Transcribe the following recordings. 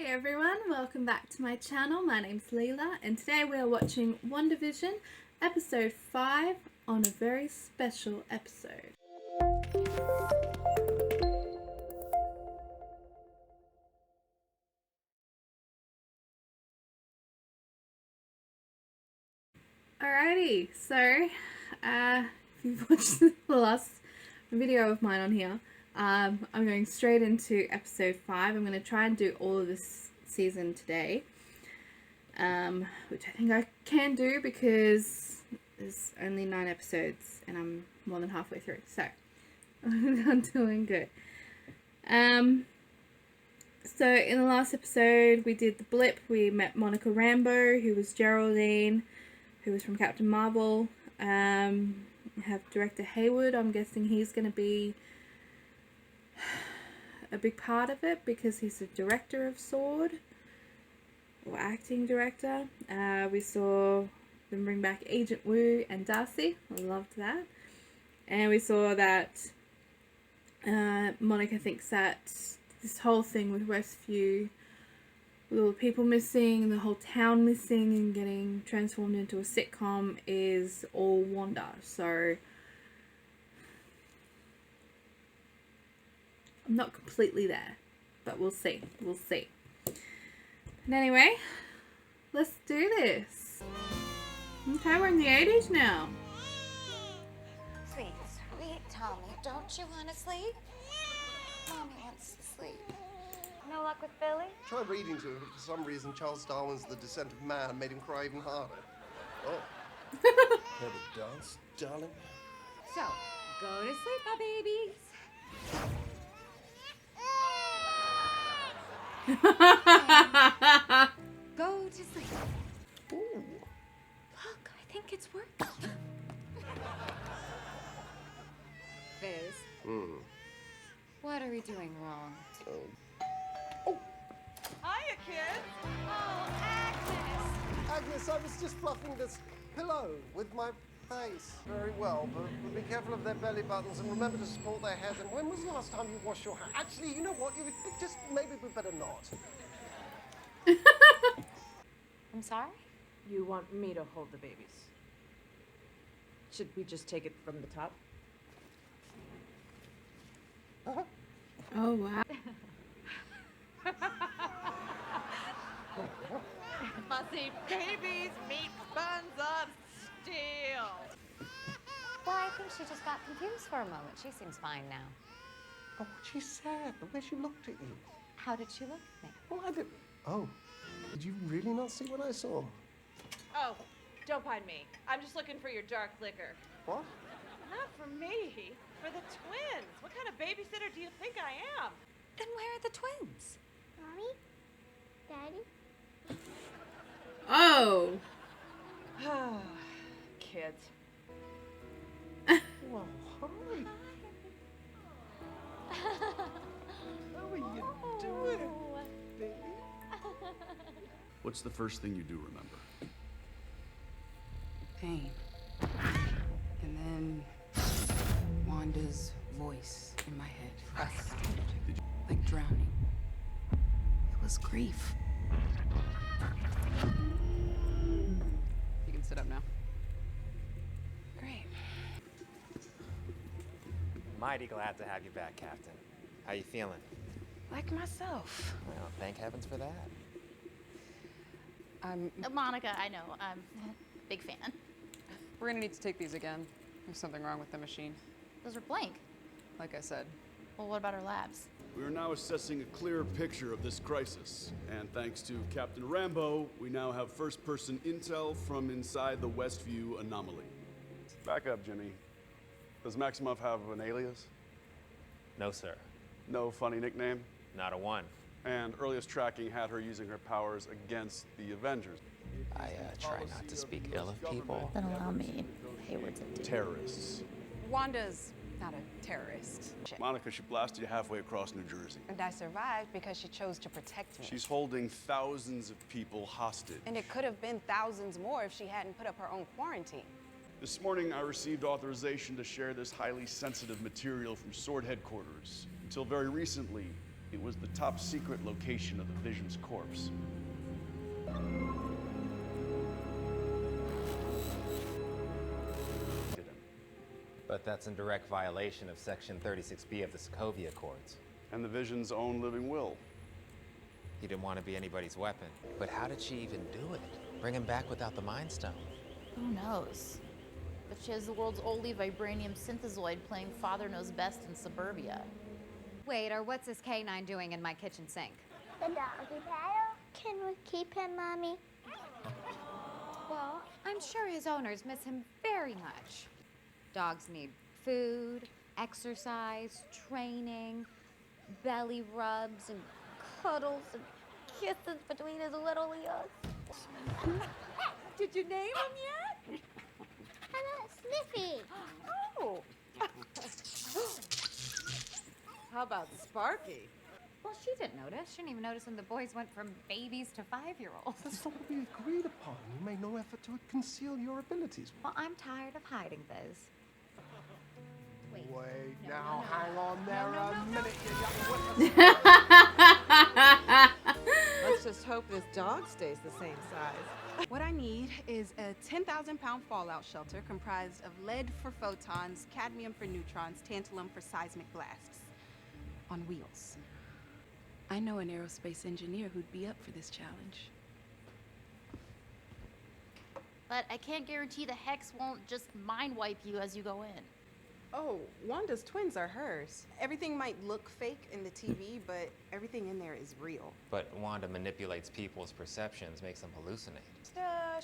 everyone, welcome back to my channel. My name's Leela and today we are watching WandaVision episode 5 on a very special episode. Alrighty, so if you've watched the last video of mine on here, I'm going straight into episode 5. I'm going to try and do all of this season today, which I think I can do because there's only 9 episodes and I'm more than halfway through, so I'm doing good. So in the last episode we did the blip. We met Monica Rambeau, who was Geraldine, who was from Captain Marvel. We have director Hayward. I'm guessing he's going to be a big part of it because he's the director of S.W.O.R.D. or acting director. We saw them bring back Agent Wu and Darcy. I loved that. And we saw that Monica thinks that this whole thing with Westview, with all the people missing, the whole town missing and getting transformed into a sitcom, is all Wanda. So I'm not completely there, but we'll see. We'll see. And anyway, let's do this. Okay, we're in the 80s now. Sweet Tommy, don't you want to sleep? Mommy wants to sleep. No luck with Billy? Tried reading to him, but for some reason Charles Darwin's The Descent of Man made him cry even harder. Oh. Have a dance, darling? So, go to sleep, my babies. Go to sleep. Ooh. Look, I think it's working. Fizz, what are we doing wrong? Hiya, kids! Oh, Agnes! Agnes, I was just fluffing this pillow with my face. Very well, but be careful of their belly buttons and remember to support their heads. And when was the last time you washed your hands? Actually, you know what? You just maybe we better not. I'm sorry? You want me to hold the babies? Should we just take it from the top? Oh wow. Fussy babies meet buns of steel. Well, I think she just got confused for a moment. She seems fine now. Oh, what she said, the way she looked at you. How did she look at me? Well, I did. Oh, did you really not see what I saw? Oh, don't mind me. I'm just looking for your dark liquor. What? Not for me, for the twins. What kind of babysitter do you think I am? Then where are the twins? Mommy? Daddy? Oh. Kids. Well, hi. How are you doing, baby? What's the first thing you do remember? Pain. And then Wanda's voice in my head. Frustrated. Like drowning. It was grief. You can sit up now. Great. Mighty glad to have you back, Captain. How you feeling? Like myself. Well, thank heavens for that. Monica, I know. I'm a big fan. We're gonna need to take these again. There's something wrong with the machine. Those are blank. Like I said. Well, what about our labs? We are now assessing a clearer picture of this crisis, and thanks to Captain Rambeau, we now have first-person intel from inside the Westview anomaly. Back up, Jimmy. Does Maximoff have an alias? No, sir. No funny nickname? Not a one. And earliest tracking had her using her powers against the Avengers. I try not to speak ill of people. Then allow me. Hayward's a dude. Terrorists. Wanda's not a terrorist. Monica, she blasted you halfway across New Jersey. And I survived because she chose to protect me. She's holding thousands of people hostage. And it could have been thousands more if she hadn't put up her own quarantine. This morning, I received authorization to share this highly sensitive material from S.W.O.R.D. headquarters. Until very recently, It was the top secret location of the Vision's corpse. But that's in direct violation of Section 36B of the Sokovia Accords. And the Vision's own living will. He didn't want to be anybody's weapon. But how did she even do it? Bring him back without the Mind Stone? Who knows? But she has the world's only vibranium synthezoid playing Father Knows Best in suburbia. Wait, or what's this canine doing in my kitchen sink? The doggy paddle? Can we keep him, Mommy? Well, I'm sure his owners miss him very much. Dogs need food, exercise, training, belly rubs, and cuddles, and kisses between his little ears. Did you name him yet? How about Sniffy? Oh. How about Sparky? Well, she didn't notice. She didn't even notice when the boys went from babies to 5-year-olds. That's not what we agreed upon. You made no effort to conceal your abilities. Well, I'm tired of hiding those. Wait, now hang on there a minute, you young Let's just hope this dog stays the same size. What I need is a 10,000-pound fallout shelter comprised of lead for photons, cadmium for neutrons, tantalum for seismic blasts. On wheels. I know an aerospace engineer who'd be up for this challenge. But I can't guarantee the hex won't just mind wipe you as you go in. Oh, Wanda's twins are hers. Everything might look fake in the TV, but everything in there is real. But Wanda manipulates people's perceptions, makes them hallucinate.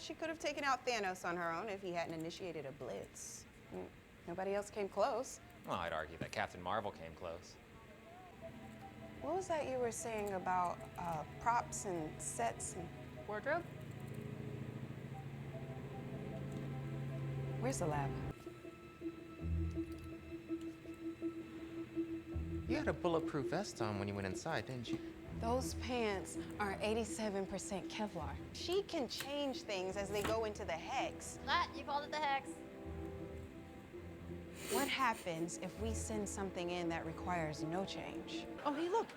She could have taken out Thanos on her own if he hadn't initiated a blitz. Nobody else came close. Well, I'd argue that Captain Marvel came close. What was that you were saying about props and sets and wardrobe? Where's the lab? You had a bulletproof vest on when you went inside, didn't you? Those pants are 87% Kevlar. She can change things as they go into the hex. That, you called it the hex. What happens if we send something in that requires no change? Oh, hey, look.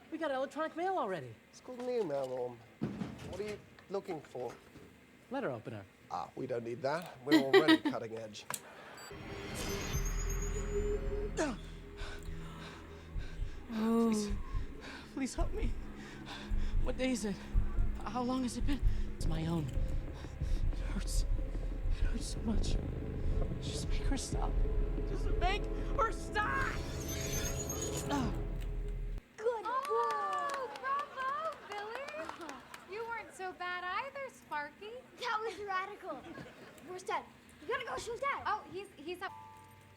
We got electronic mail already. It's called an email, Orm. What are you looking for? Letter opener. Ah, we don't need that. We're already cutting edge. Please help me. What day is it? How long has it been? It's my own. It hurts. It hurts so much. Just make her stop. Just make her stop! Good. Oh, bravo, Billy. You weren't so bad either, Sparky. That was radical. Where's Dad? You gotta go show Dad. Oh, he's up.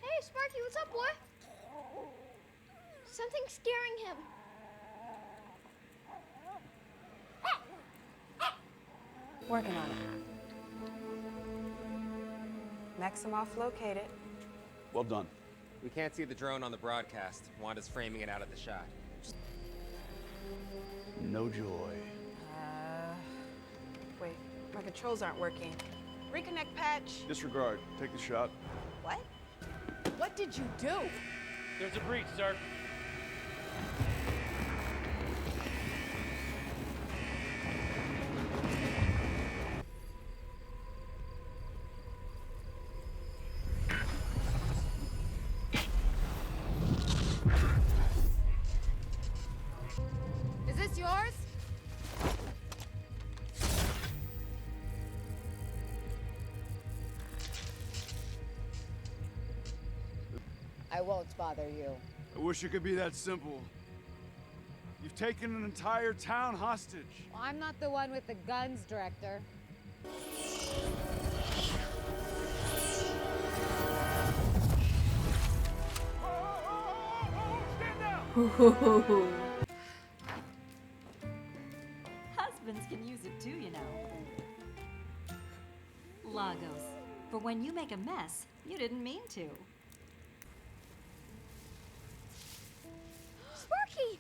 Hey, Sparky, what's up, boy? Something's scaring him. Working on it. Maximoff located. Well done. We can't see the drone on the broadcast. Wanda's framing it out of the shot. No joy. Wait, my controls aren't working. Reconnect patch. Disregard. Take the shot. What? What did you do? There's a breach, sir. Is this yours? I won't bother you. I wish it could be that simple. You've taken an entire town hostage. Well, I'm not the one with the guns, Director. Husbands can use it too, you know. Lagos. For when you make a mess, you didn't mean to. Sparky!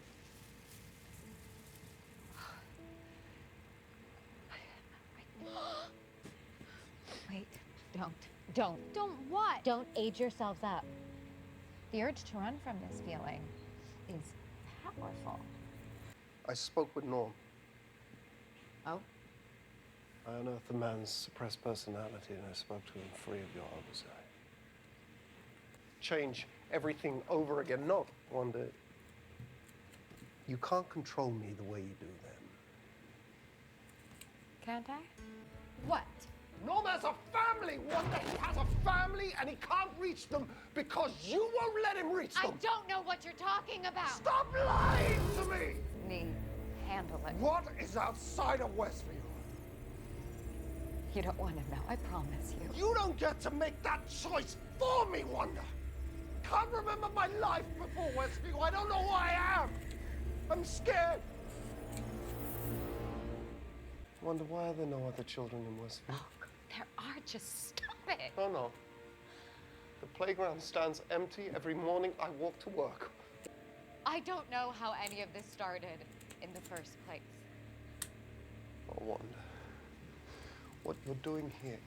Wait, don't. Don't what? Don't age yourselves up. The urge to run from this feeling is or fall. I spoke with Norm. Oh? I unearthed the man's suppressed personality and I spoke to him free of your oversight. Change everything over again. No, Wanda. You can't control me the way you do them. Can't I? What? Norm has a family, Wanda. He has a family and he can't reach them because you won't let him reach them. I don't know what you're talking about. Stop lying to me! Nee, handle it. What is outside of Westview? You don't want to know, I promise you. You don't get to make that choice for me, Wanda. Can't remember my life before Westview. I don't know who I am. I'm scared. Wanda, why are there no other children in Westview? Oh, there are, just stop it. No, no. The playground stands empty every morning I walk to work. I don't know how any of this started in the first place. Oh, Wanda. What you're doing here.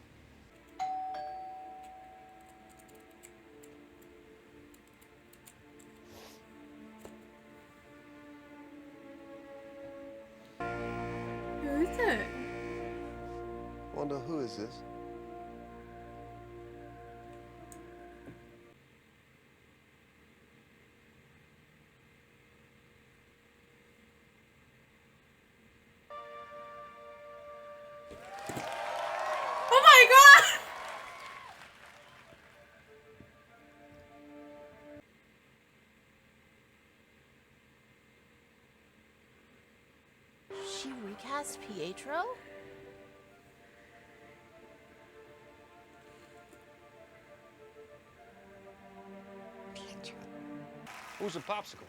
Who is it? Wanda, who is this? Oh my god! She recast Pietro? Pietro. Who's a popsicle?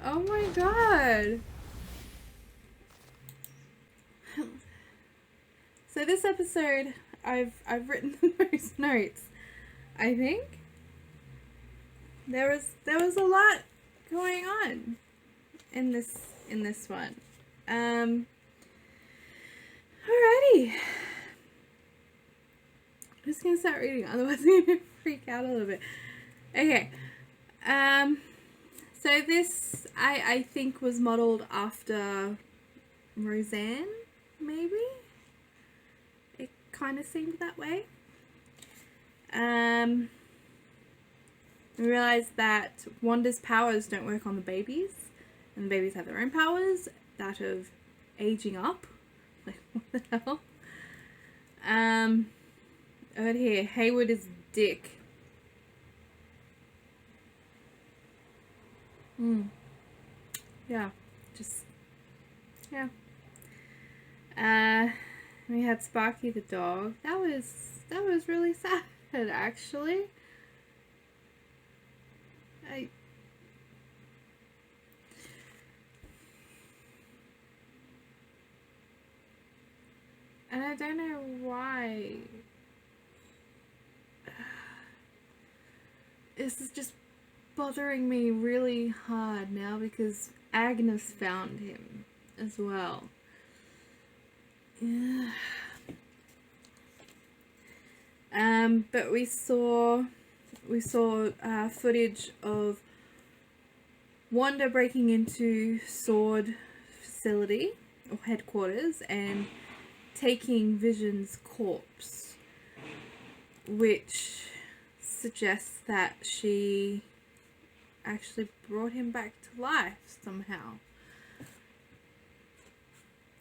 Oh my god. So this episode, I've written the most notes. I think there was a lot going on in this one. Alrighty. I'm just gonna start reading, otherwise I'm gonna freak out a little bit. Okay. So this I think was modeled after Roseanne, maybe? It kind of seemed that way. We realized that Wanda's powers don't work on the babies, and the babies have their own powers, that of aging up. Like, what the hell? Over here, Hayward is dick. Yeah, just, yeah. We had Sparky the dog. That was really sad, actually. And I don't know why. This is just bothering me really hard now because Agnes found him as well. Yeah. But we saw footage of Wanda breaking into Sword facility or headquarters and taking Vision's corpse, which suggests that she actually brought him back to life somehow.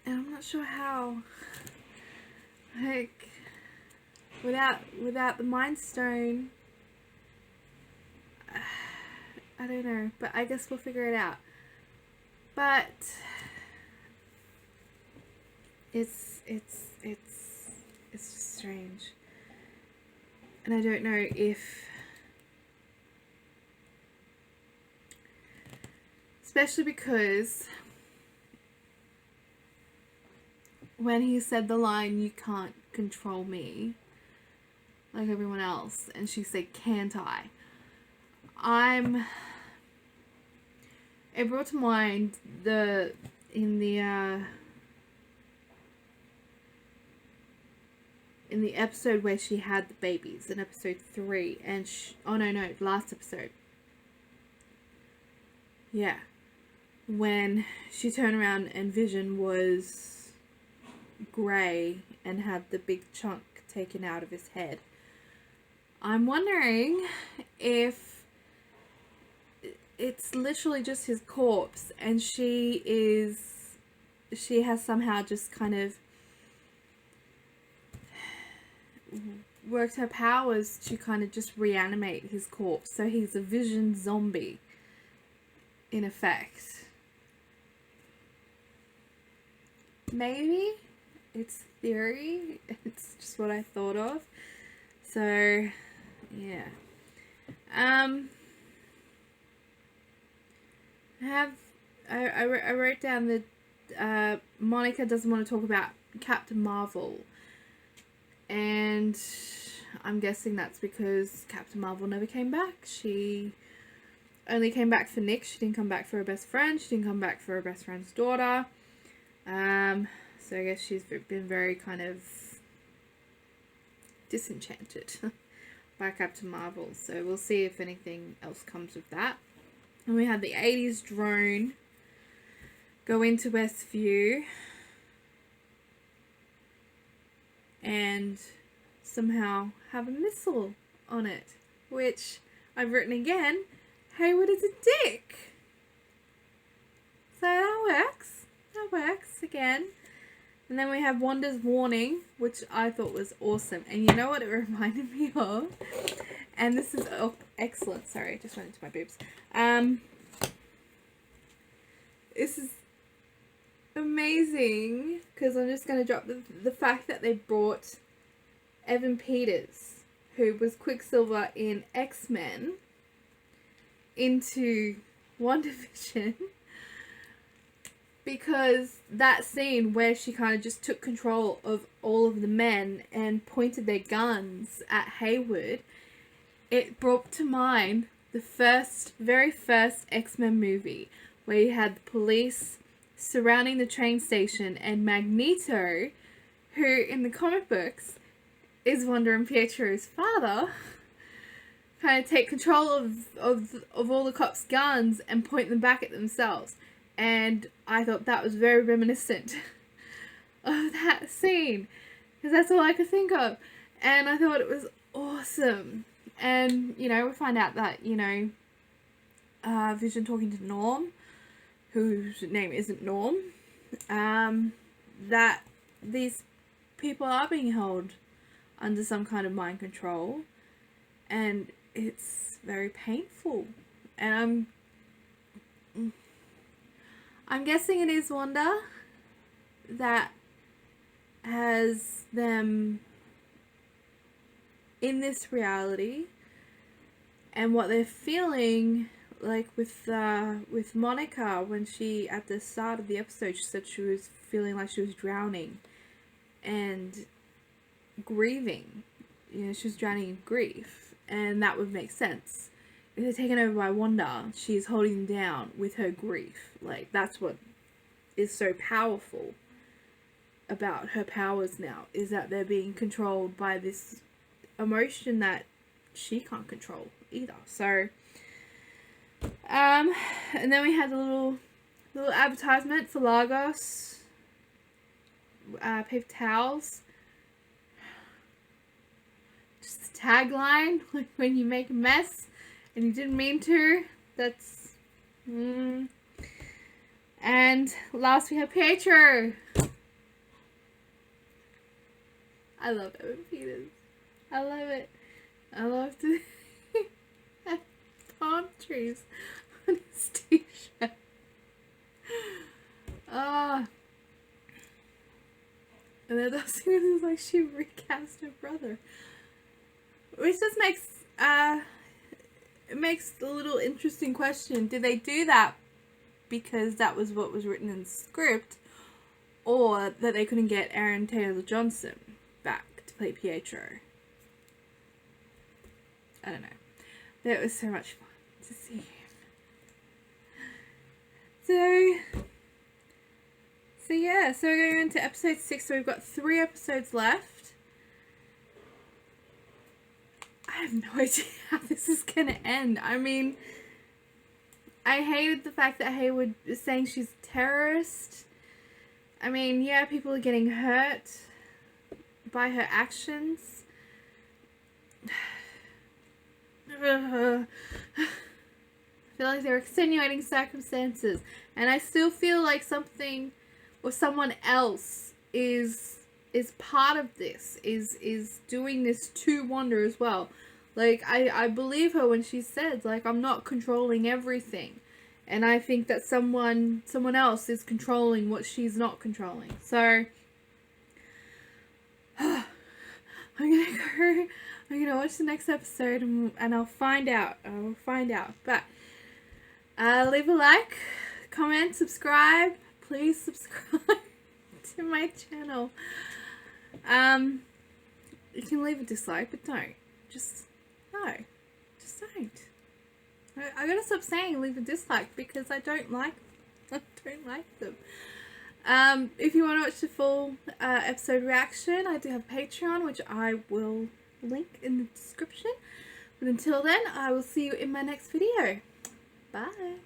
And I'm not sure how. Like, without the Mind Stone, I don't know, but I guess we'll figure it out. But it's just strange. And I don't know if, especially because when he said the line, "You can't control me like everyone else," and she said, "Can't I?" It brought to mind in the, in the episode where she had the babies in episode 3, and last episode. Yeah, when she turned around and Vision was grey and had the big chunk taken out of his head. I'm wondering if it's literally just his corpse, and she has somehow just kind of worked her powers to kind of just reanimate his corpse, so he's a Vision zombie in effect. Maybe it's theory, it's just what I thought of. So yeah, I wrote down that Monica doesn't want to talk about Captain Marvel, and I'm guessing that's because Captain Marvel never came back. She only came back for Nick. She didn't come back for her best friend. She didn't come back for her best friend's daughter. So I guess she's been very kind of disenchanted by Captain Marvel. So we'll see if anything else comes of that. And we had the 80s drone go into Westview and somehow have a missile on it, which I've written again, Hayward is a dick. So that works again. And then we have Wanda's warning, which I thought was awesome. And you know what it reminded me of? And this is excellent. Sorry, I just went into my boobs. This is amazing, because I'm just going to drop the fact that they brought Evan Peters, who was Quicksilver in X-Men, into WandaVision. Because that scene where she kind of just took control of all of the men and pointed their guns at Hayward, it brought to mind the very first X-Men movie, where you had the police surrounding the train station, and Magneto, who in the comic books is Wanda and Pietro's father, kind of take control of all the cops' guns and point them back at themselves. And I thought that was very reminiscent of that scene, because that's all I could think of. And I thought it was awesome. And, you know, we find out that, you know, Vision talking to Norm, whose name isn't Norm, that these people are being held under some kind of mind control. And it's very painful. And I'm guessing it is Wanda that has them in this reality, and what they're feeling, like with Monica, when she, at the start of the episode, she said she was feeling like she was drowning and grieving. You know, she was drowning in grief, and that would make sense. If they're taken over by Wanda, she's holding them down with her grief. Like, that's what is so powerful about her powers now, is that they're being controlled by this emotion that she can't control either. So, and then we had a little advertisement for Lagos paper towels. Just the tagline, like, when you make a mess and you didn't mean to. That's And last we have Pietro. I love Evan Peters. I love it. I love to have palm trees on his t-shirt. And then those scenes like she recast her brother. Which just makes it makes a little interesting question. Did they do that because that was what was written in the script, or that they couldn't get Aaron Taylor-Johnson back to play Pietro? I don't know. But it was so much fun to see him. So yeah, so we're going into episode 6, so we've got 3 episodes left. I have no idea how this is gonna end. I mean, I hated the fact that Hayward is saying she's a terrorist. I mean, yeah, people are getting hurt by her actions. I feel like there are extenuating circumstances, and I still feel like something or someone else is part of this, is doing this to Wanda as well. Like, I believe her when she says, like, I'm not controlling everything. And I think that someone else is controlling what she's not controlling. So, I'm gonna watch the next episode and I'll find out. But, leave a like, comment, subscribe. Please subscribe to my channel. You can leave a dislike, but don't. Just don't. I gotta stop saying leave a dislike because I don't like them. If you want to watch the full episode reaction, I do have Patreon, which I will link in the description. But until then, I will see you in my next video. Bye.